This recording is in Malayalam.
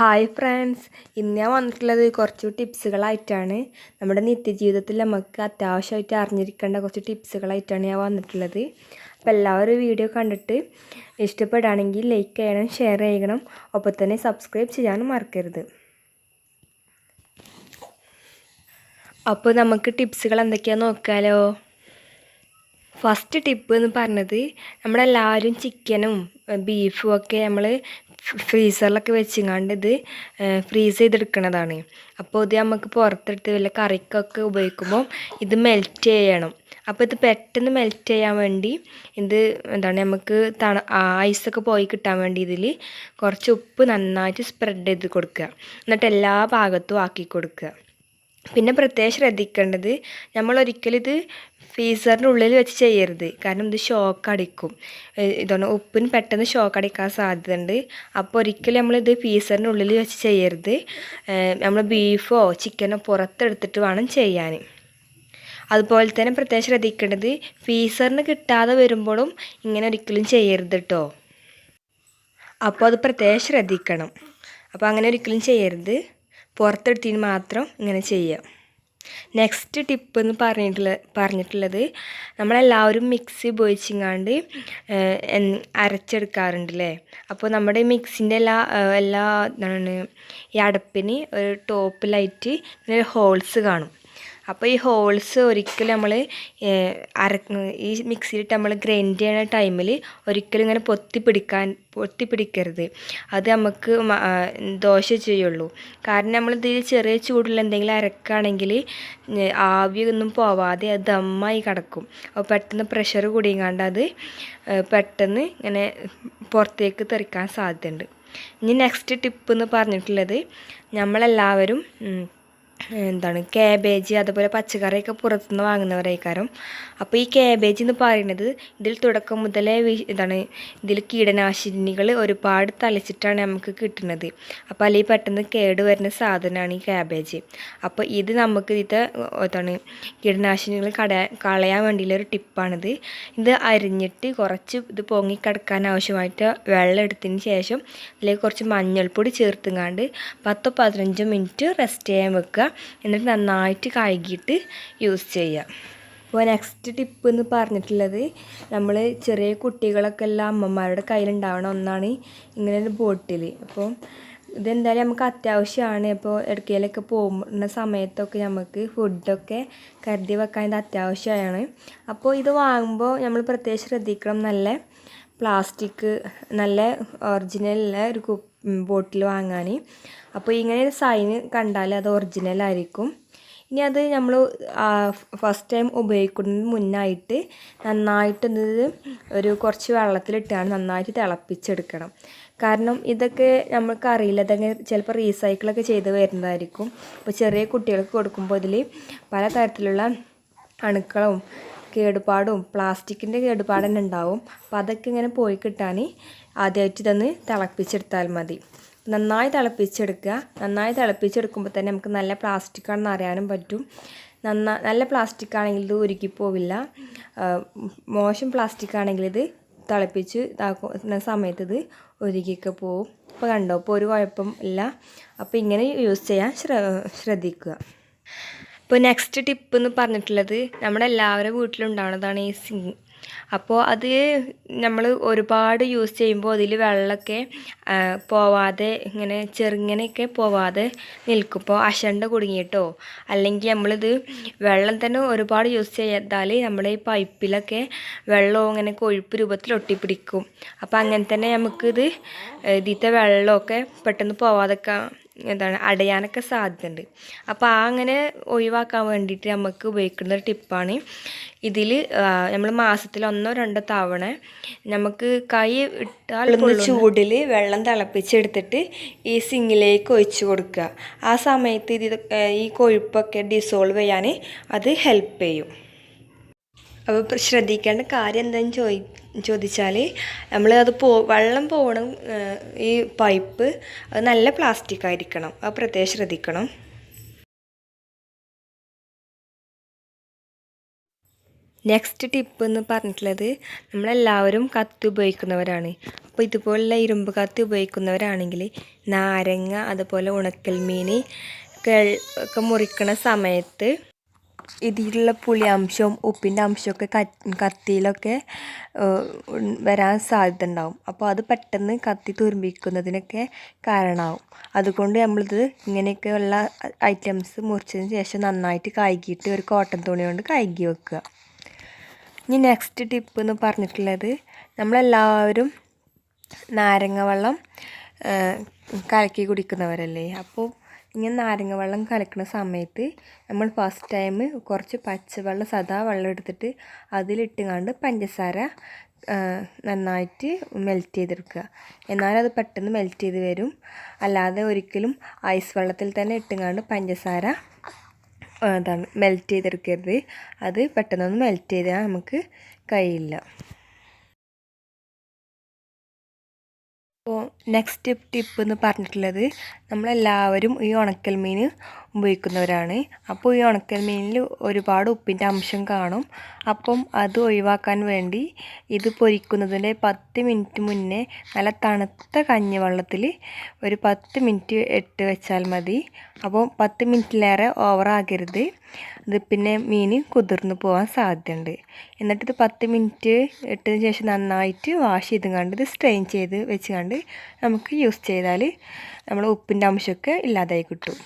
ഹായ് ഫ്രണ്ട്സ്, ഇന്ന് ഞാൻ വന്നിട്ടുള്ളത് കുറച്ച് ടിപ്സുകളായിട്ടാണ്. നമ്മുടെ നിത്യജീവിതത്തിൽ നമുക്ക് അത്യാവശ്യമായിട്ട് അറിഞ്ഞിരിക്കേണ്ട കുറച്ച് ടിപ്സുകളായിട്ടാണ് ഞാൻ വന്നിട്ടുള്ളത്. അപ്പോൾ എല്ലാവരും വീഡിയോ കണ്ടിട്ട് ഇഷ്ടപ്പെടുകയാണെങ്കിൽ ലൈക്ക് ചെയ്യണം, ഷെയർ ചെയ്യണം, ഒപ്പം തന്നെ സബ്സ്ക്രൈബ് ചെയ്യാനും മറക്കരുത്. അപ്പോൾ നമുക്ക് ടിപ്സുകൾ എന്തൊക്കെയാണെന്ന് നോക്കാമല്ലോ. ഫസ്റ്റ് ടിപ്പ് എന്ന് പറഞ്ഞത്, നമ്മളെല്ലാവരും ചിക്കനും ബീഫും ഒക്കെ നമ്മൾ ഫ്രീസറിലൊക്കെ വെച്ചിങ്ങാണ്ട് ഇത് ഫ്രീസ് ചെയ്തെടുക്കുന്നതാണ്. അപ്പോൾ ഇത് നമുക്ക് പുറത്തെടുത്ത് വല്ല കറിക്കൊക്കെ ഉപയോഗിക്കുമ്പോൾ ഇത് മെൽറ്റ് ചെയ്യണം. അപ്പോൾ ഇത് പെട്ടെന്ന് മെൽറ്റ് ചെയ്യാൻ വേണ്ടി ഇത് നമുക്ക് ഐസൊക്കെ പോയി കിട്ടാൻ വേണ്ടി ഇതിൽ കുറച്ച് ഉപ്പ് നന്നായിട്ട് സ്പ്രെഡ് ചെയ്ത് കൊടുക്കുക. എന്നിട്ട് എല്ലാ ഭാഗത്തും ആക്കി കൊടുക്കുക. പിന്നെ പ്രത്യേകം ശ്രദ്ധിക്കേണ്ടത്, നമ്മൾ ഒരിക്കലും ഇത് ഫ്രീസറിൻ്റെ ഉള്ളിൽ വെച്ച് ചെയ്യരുത്. കാരണം ഇത് ഷോക്ക് അടിക്കും. ഉപ്പിന് പെട്ടെന്ന് ഷോക്ക് അടിക്കാൻ സാധ്യതയുണ്ട്. അപ്പോൾ ഒരിക്കലും നമ്മളിത് ഫ്രീസറിൻ്റെ ഉള്ളിൽ വെച്ച് ചെയ്യരുത്. നമ്മൾ ബീഫോ ചിക്കനോ പുറത്തെടുത്തിട്ട് വേണം ചെയ്യാൻ. അതുപോലെ തന്നെ പ്രത്യേകം ശ്രദ്ധിക്കേണ്ടത്, ഫ്രീസറിന് കിട്ടാതെ വരുമ്പോഴും ഇങ്ങനെ ഒരിക്കലും ചെയ്യരുത് കേട്ടോ. അപ്പോൾ അത് പ്രത്യേകം ശ്രദ്ധിക്കണം. അപ്പോൾ അങ്ങനെ ഒരിക്കലും ചെയ്യരുത്. പുറത്തെടുത്തതിന് മാത്രം ഇങ്ങനെ ചെയ്യാം. നെക്സ്റ്റ് ടിപ്പ് എന്ന് പറഞ്ഞിട്ടുള്ളത്, നമ്മളെല്ലാവരും മിക്സി ഉപയോഗിച്ചിങ്ങാണ്ട് അരച്ചെടുക്കാറുണ്ടല്ലേ. അപ്പോൾ നമ്മുടെ മിക്സിൻ്റെ എല്ലാ ഈ അടപ്പിന് ഒരു ടോപ്പിലായിട്ട് ഇങ്ങനെ ഹോൾസ് കാണും. അപ്പോൾ ഈ ഹോൾസ് ഒരിക്കലും നമ്മൾ ഈ മിക്സിയിലിട്ട് നമ്മൾ ഗ്രൈൻഡ് ചെയ്യുന്ന ടൈമിൽ ഒരിക്കലും ഇങ്ങനെ പൊത്തിപ്പിടിക്കരുത്. അത് നമുക്ക് ദോഷം ചെയ്യുള്ളൂ. കാരണം നമ്മളിതിൽ ചെറിയ ചൂടുള്ള എന്തെങ്കിലും അരക്കുകയാണെങ്കിൽ ആവിയൊന്നും പോവാതെ അത് ദമ്മായി കിടക്കും. അപ്പോൾ പെട്ടെന്ന് പ്രഷർ കൂടിയങ്ങാണ്ട് അത് പെട്ടെന്ന് ഇങ്ങനെ പുറത്തേക്ക് തെറിക്കാൻ സാധ്യതയുണ്ട്. ഇനി നെക്സ്റ്റ് ടിപ്പ് എന്ന് പറഞ്ഞിട്ടുള്ളത്, നമ്മളെല്ലാവരും കാബേജ് അതുപോലെ പച്ചക്കറിയൊക്കെ പുറത്തുനിന്ന് വാങ്ങുന്നവരായിക്കാരം. അപ്പോൾ ഈ കാബേജ് എന്ന് പറയുന്നത്, ഇതിൽ തുടക്കം മുതലേ ഇതിൽ കീടനാശിനികൾ ഒരുപാട് തളിച്ചിട്ടാണ് നമുക്ക് കിട്ടുന്നത്. അപ്പോൾ അല്ലെങ്കിൽ പെട്ടെന്ന് കേട് വരുന്ന സാധനമാണ് ഈ കാബേജ്. അപ്പോൾ ഇത് നമുക്ക് കീടനാശിനികൾ കളയാൻ വേണ്ടിയുള്ളൊരു ടിപ്പാണിത്. ഇത് അരിഞ്ഞിട്ട് കുറച്ച് ഇത് പൊങ്ങിക്കിടക്കാൻ ആവശ്യമായിട്ട് വെള്ളം എടുത്തതിന് ശേഷം ഇതിലേക്ക് കുറച്ച് മഞ്ഞൾപ്പൊടി ചേർത്തുങ്ങാണ്ട് 10-15 മിനിറ്റ് റെസ്റ്റ് ചെയ്യാൻ വെക്കുക. എന്നിട്ട് നന്നായിട്ട് കഴുകിയിട്ട് യൂസ് ചെയ്യുക. അപ്പോൾ നെക്സ്റ്റ് ടിപ്പ് എന്ന് പറഞ്ഞിട്ടുള്ളത്, നമ്മൾ ചെറിയ കുട്ടികളൊക്കെ എല്ലാം അമ്മമാരുടെ കയ്യിലുണ്ടാവണ ഒന്നാണ് ഇങ്ങനെ ഒരു ബോട്ടിൽ. അപ്പോൾ ഇതെന്തായാലും നമുക്ക് അത്യാവശ്യമാണ്. ഇപ്പോൾ ഇടയ്ക്കിലൊക്കെ പോകുന്ന സമയത്തൊക്കെ നമുക്ക് ഫുഡൊക്കെ കരുതി വെക്കാൻ ഇത് അത്യാവശ്യമാണ്. അപ്പോൾ ഇത് വാങ്ങുമ്പോൾ നമ്മൾ പ്രത്യേകം ശ്രദ്ധിക്കണം, നല്ല പ്ലാസ്റ്റിക്, നല്ല ഒറിജിനലുള്ള ഒരു ബോട്ടിൽ വാങ്ങാൻ. അപ്പോൾ ഇങ്ങനെ ഒരു സൈന് കണ്ടാൽ അത് ഒറിജിനലായിരിക്കും. ഇനി അത് നമ്മൾ ഫസ്റ്റ് ടൈം ഉപയോഗിക്കുന്നതിന് മുന്നായിട്ട് നന്നായിട്ട് ഒരു കുറച്ച് വെള്ളത്തിലിട്ടാണ് നന്നായിട്ട് തിളപ്പിച്ചെടുക്കണം. കാരണം ഇതൊക്കെ നമുക്കറിയില്ല, ഇതൊക്കെ ചിലപ്പോൾ റീസൈക്കിളൊക്കെ ചെയ്ത് വരുന്നതായിരിക്കും. അപ്പോൾ ചെറിയ കുട്ടികൾക്ക് കൊടുക്കുമ്പോൾ ഇതിൽ പലതരത്തിലുള്ള അണുക്കളും കേടുപാടും പ്ലാസ്റ്റിക്കിൻ്റെ കേടുപാട് തന്നെ ഉണ്ടാവും. അപ്പോൾ അതൊക്കെ ഇങ്ങനെ പോയി കിട്ടാൻ ആദ്യമായിട്ട് ഇതൊന്ന് തിളപ്പിച്ചെടുത്താൽ മതി. നന്നായി തിളപ്പിച്ചെടുക്കുക. നന്നായി തിളപ്പിച്ചെടുക്കുമ്പോൾ തന്നെ നമുക്ക് നല്ല പ്ലാസ്റ്റിക്കാണെന്ന് അറിയാനും പറ്റും. നല്ല പ്ലാസ്റ്റിക് ആണെങ്കിൽ ഇത് ഉരുകിപ്പോവില്ല. മോശം പ്ലാസ്റ്റിക് ആണെങ്കിൽ ഇത് തിളപ്പിച്ച് ഇതാക്കുന്ന സമയത്ത് ഇത് ഉരുകിയൊക്കെ പോവും. അപ്പോൾ കണ്ടോ, ഇപ്പോൾ ഒരു കുഴപ്പം ഇല്ല. അപ്പോൾ ഇങ്ങനെ യൂസ് ചെയ്യാൻ ശ്രദ്ധിക്കുക. ഇപ്പോൾ നെക്സ്റ്റ് ടിപ്പ് എന്ന് പറഞ്ഞിട്ടുള്ളത്, നമ്മുടെ എല്ലാവരുടെ വീട്ടിലുണ്ടാവുന്നതാണ് ഈ സിങ്ക്. അപ്പോൾ അത് നമ്മൾ ഒരുപാട് യൂസ് ചെയ്യുമ്പോൾ അതിൽ വെള്ളമൊക്കെ പോവാതെ ഇങ്ങനെ ചെറുങ്ങനെയൊക്കെ പോവാതെ നിൽക്കും. ഇപ്പോൾ അശണ്ട കുടുങ്ങിയിട്ടോ അല്ലെങ്കിൽ നമ്മളിത് വെള്ളം തന്നെ ഒരുപാട് യൂസ് ചെയ്താൽ നമ്മുടെ ഈ പൈപ്പിലൊക്കെ വെള്ളവും ഇങ്ങനെ കൊഴുപ്പ് രൂപത്തിൽ ഒട്ടിപ്പിടിക്കും. അപ്പോൾ അങ്ങനെ തന്നെ നമുക്കിത് ഇതിലത്തെ വെള്ളമൊക്കെ പെട്ടെന്ന് പോവാതൊക്കെ അടയാനൊക്കെ സാധ്യതയുണ്ട്. അപ്പോൾ അങ്ങനെ ഒഴിവാക്കാൻ വേണ്ടിയിട്ട് നമുക്ക് ഉപയോഗിക്കുന്ന ഒരു ടിപ്പാണ്. ഇതിൽ നമ്മൾ മാസത്തിൽ 1-2 തവണ നമുക്ക് കൈ ഇട്ടാൽ ചൂടിൽ വെള്ളം തിളപ്പിച്ചെടുത്തിട്ട് ഈ സിങ്കിലേക്ക് ഒഴിച്ച് കൊടുക്കുക. ആ സമയത്ത് ഈ കൊഴുപ്പൊക്കെ ഡിസോൾവ് ചെയ്യാൻ അത് ഹെൽപ്പ് ചെയ്യും. അപ്പോൾ ശ്രദ്ധിക്കേണ്ട കാര്യം എന്താണെന്ന് ചോദിച്ചാൽ, നമ്മളത് വെള്ളം പോകണം ഈ പൈപ്പ് അത് നല്ല പ്ലാസ്റ്റിക് ആയിരിക്കണം. അത് പ്രത്യേകം ശ്രദ്ധിക്കണം. നെക്സ്റ്റ് ടിപ്പ് എന്ന് പറഞ്ഞിട്ടുള്ളത് നമ്മളെല്ലാവരും കത്തി ഉപയോഗിക്കുന്നവരാണ്. അപ്പോൾ ഇതുപോലുള്ള ഇരുമ്പ് കത്തി ഉപയോഗിക്കുന്നവരാണെങ്കിൽ നാരങ്ങ അതുപോലെ ഉണക്കൽ മീൻ ഒക്കെ മുറിക്കണ സമയത്ത് ഇതിലുള്ള പുളി അംശവും ഉപ്പിൻ്റെ അംശമൊക്കെ കത്തിയിലൊക്കെ വരാൻ സാധ്യത ഉണ്ടാവും. അപ്പോൾ അത് പെട്ടെന്ന് കത്തി തുരുമ്പിക്കുന്നതിനൊക്കെ കാരണമാവും. അതുകൊണ്ട് നമ്മളിത് ഇങ്ങനെയൊക്കെയുള്ള ഐറ്റംസ് മുറിച്ചതിന് ശേഷം നന്നായിട്ട് കഴുകിയിട്ട് ഒരു കോട്ടൺ തുണി കൊണ്ട് കഴുകി വെക്കുക. ഇനി നെക്സ്റ്റ് ടിപ്പ് എന്ന് പറഞ്ഞിട്ടുള്ളത് നമ്മളെല്ലാവരും നാരങ്ങ വെള്ളം കലക്കി കുടിക്കുന്നവരല്ലേ. അപ്പോൾ ഇങ്ങനെ നാരങ്ങ വെള്ളം കലക്കുന്ന സമയത്ത് നമ്മൾ ഫസ്റ്റ് ടൈം കുറച്ച് പച്ചവെള്ളം സാദാ വെള്ളം എടുത്തിട്ട് അതിലിട്ടുകൊണ്ട് പഞ്ചസാര നന്നായിട്ട് മെൽറ്റ് ചെയ്തെടുക്കുക. എന്നാലത് പെട്ടെന്ന് മെൽറ്റ് ചെയ്ത് വരും. അല്ലാതെ ഒരിക്കലും ഐസ് വെള്ളത്തിൽ തന്നെ ഇട്ടുകൊണ്ട് പഞ്ചസാര മെൽറ്റ് ചെയ്തെടുക്കരുത്. അത് പെട്ടെന്നൊന്നും മെൽറ്റ് ചെയ്താൽ നമുക്ക് കഴിയില്ല. അപ്പോൾ നെക്സ്റ്റ് ടിപ്പ് എന്ന് പറഞ്ഞിട്ടുള്ളത് നമ്മളെല്ലാവരും ഈ ഉണക്കൽ മീൻ ഉപയോഗിക്കുന്നവരാണ്. അപ്പോൾ ഈ ഉണക്കൽ മീനിൽ ഒരുപാട് ഉപ്പിൻ്റെ അംശം കാണും. അപ്പം അത് ഒഴിവാക്കാൻ വേണ്ടി ഇത് പൊരിക്കുന്നതിൻ്റെ 10 മിനിറ്റ് മുന്നേ നല്ല തണുത്ത കഞ്ഞിവെള്ളത്തിൽ ഒരു 10 മിനിറ്റ് ഇട്ട് വെച്ചാൽ മതി. അപ്പോൾ 10 മിനിറ്റിലേറെ ഓവറാകരുത്. ഇത് പിന്നെ മീൻ കുതിർന്ന് പോകാൻ സാധ്യതയുണ്ട്. എന്നിട്ടിത് 10 മിനിറ്റ് ഇട്ടതിന് ശേഷം നന്നായിട്ട് വാഷ് ചെയ്തുകൊണ്ട് ഇത് സ്ട്രെയിൻ ചെയ്ത് വെച്ചുകൊണ്ട് നമുക്ക് യൂസ് ചെയ്താൽ നമ്മൾ ഉപ്പിൻ്റെ അംശമൊക്കെ ഇല്ലാതായി കിട്ടും.